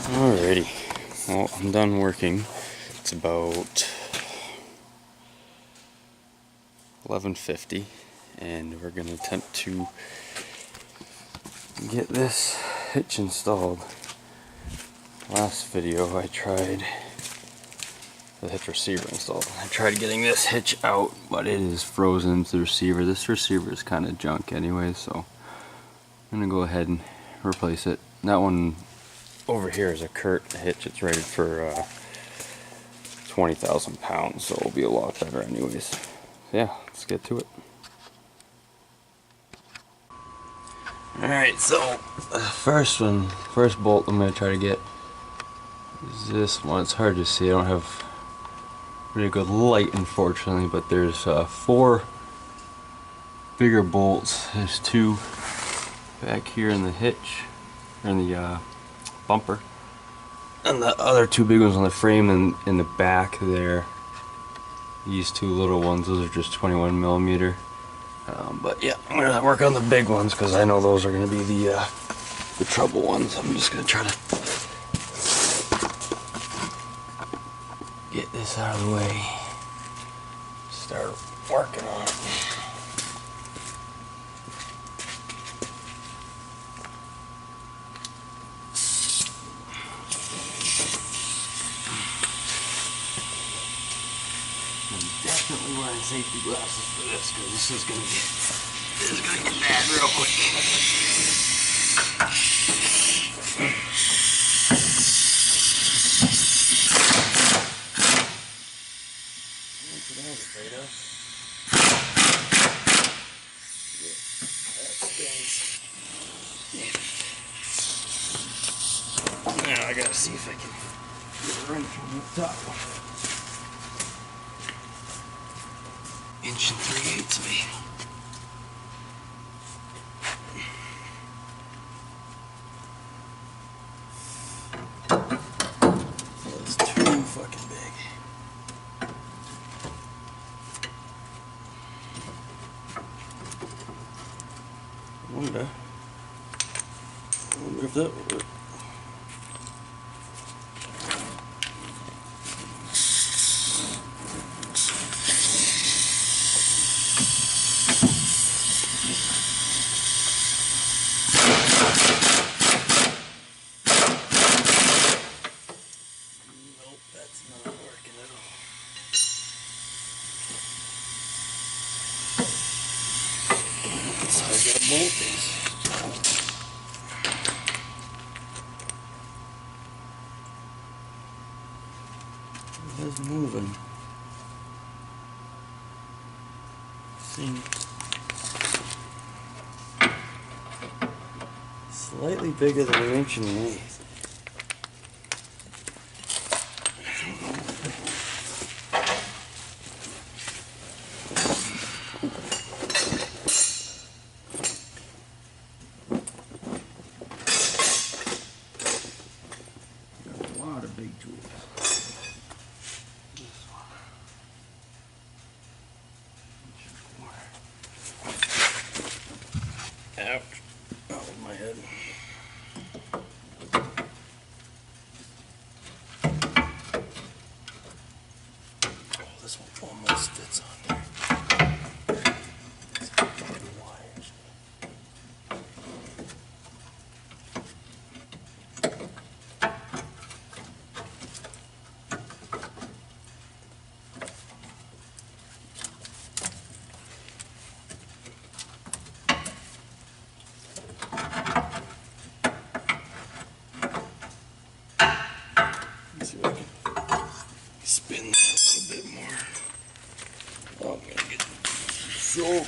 Alrighty, well, I'm done working. It's about 11:50, and we're going to attempt to get this hitch installed. Last video I tried the hitch receiver installed. I tried getting this hitch out, but it is frozen into the receiver. This receiver is kind of junk anyway, so I'm going to go ahead and replace it. That one over here is a Kurt hitch. It's rated for 20,000 pounds, so it'll be a lot better anyways. So yeah, let's get to it. Alright, so first bolt I'm going to try to get is this one. It's hard to see. I don't have really good light, unfortunately, but there's 4 bigger bolts. There's 2 back here in the hitch, or in the bumper, and the other 2 big ones on the frame and in the back there. These 2 little ones, those are just 21 millimeter. But yeah, I'm gonna work on the big ones because I know those are gonna be the trouble ones. I'm just gonna try to get this out of the way. Start working on it. Definitely wearing safety glasses for this, because this is gonna get bad real quick. That's what I was afraid of. Yeah, that stings. Now I gotta see if I can get a wrench from the top. 1 3/8 maybe. That's too fucking big. I wonder if that will work. That's how I got bolt these. It is moving. Seems slightly bigger than 1 1/8. Big tools. This one. Ouch. Out of my head. Oh, this one almost fits on there. It's fucking wires. See if I can spin that a little bit more. Oh, I'm gonna get so.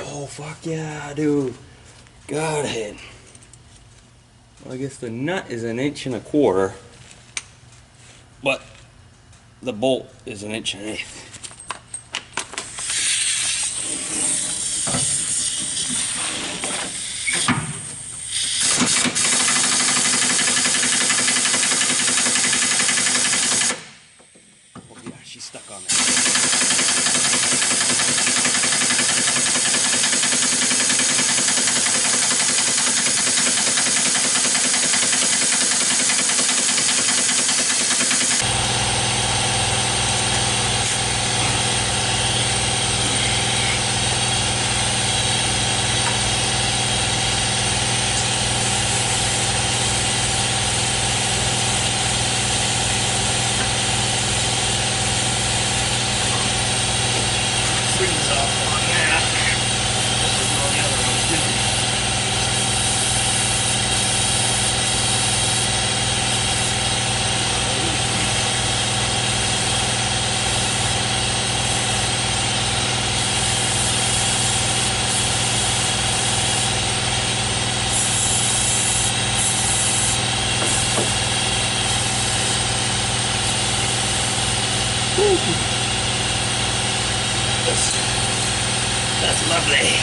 Oh, fuck yeah, dude. Got it. Well, I guess the nut is 1 1/4 inches. But the bolt is 1 1/8 inches. That's lovely.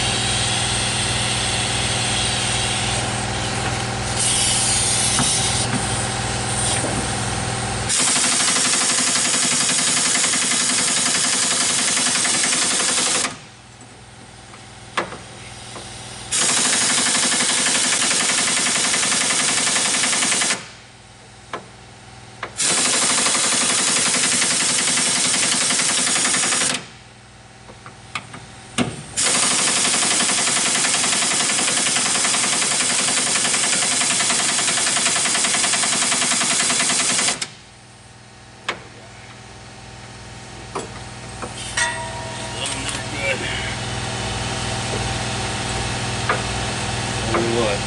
What?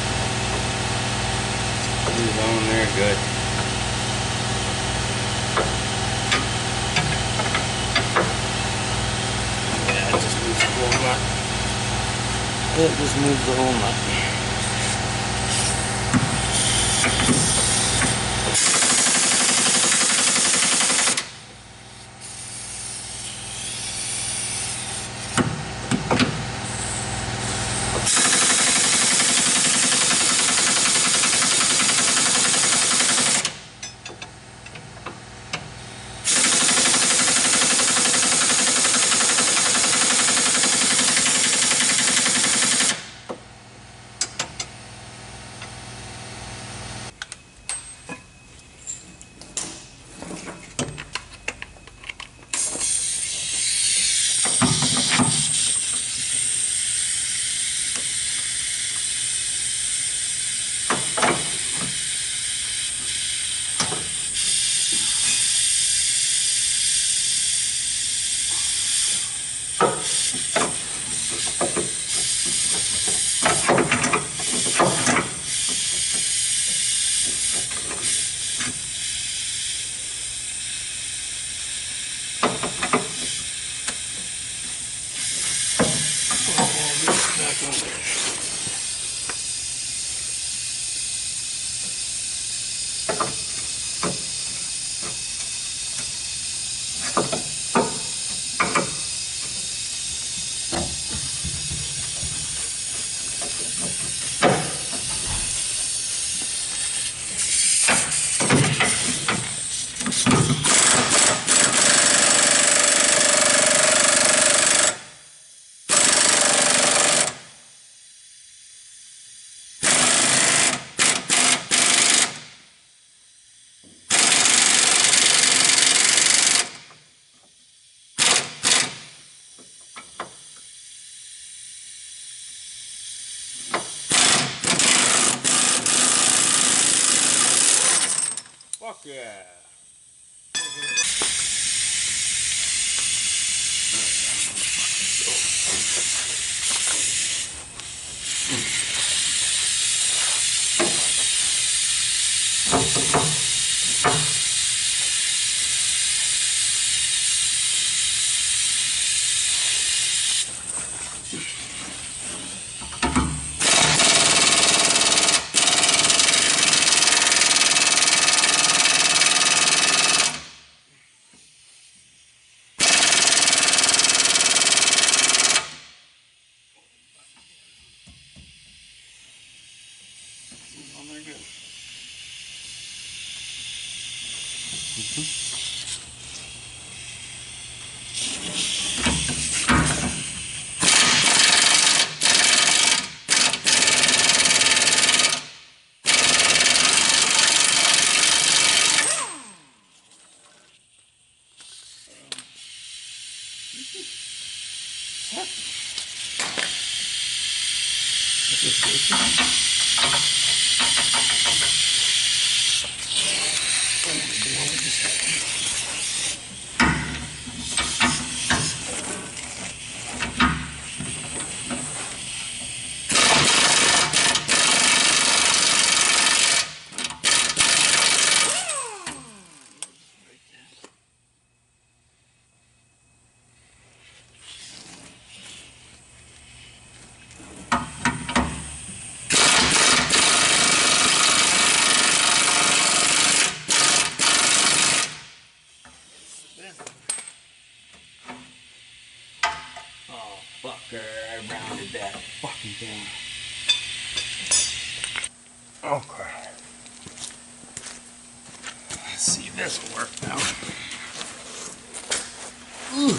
He's on there good. Yeah, it just moves the whole nut. It just moves the whole nut. Fuck yeah. Let's see if this will work now. Ooh.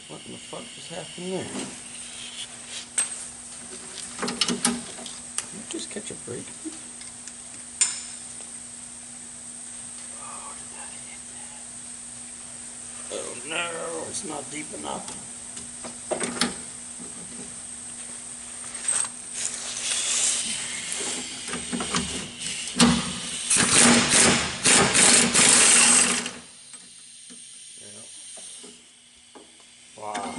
What in the fuck just happened there? Did you just catch a break? Oh, did that hit that? Oh no, it's not deep enough. Wow.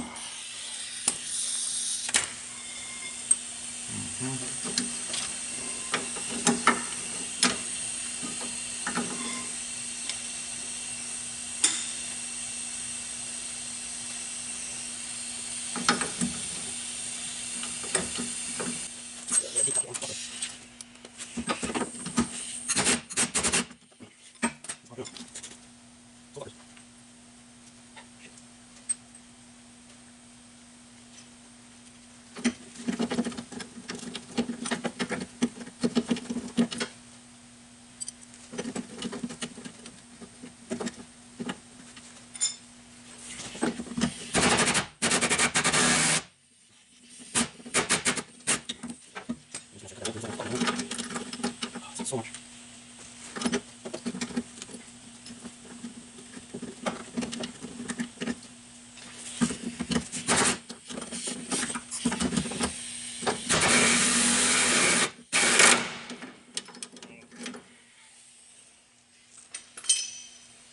So much.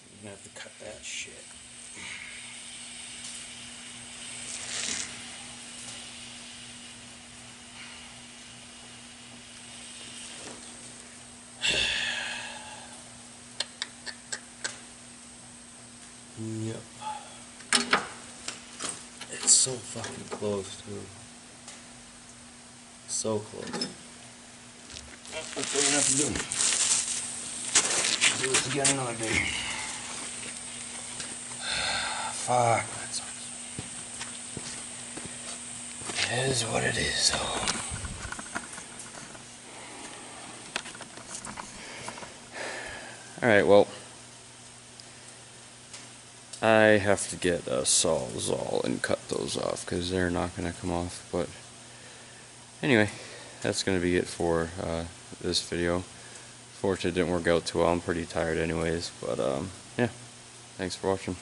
I'm gonna have to cut that shit. Yep. It's so fucking close too. So close. That's what we have to do. Do this again another day. Fuck. It is what it is. Alright, well, I have to get a Sawzall and cut those off because they're not going to come off. But anyway, that's going to be it for this video. Fortunately, it didn't work out too well. I'm pretty tired anyways. But yeah, thanks for watching.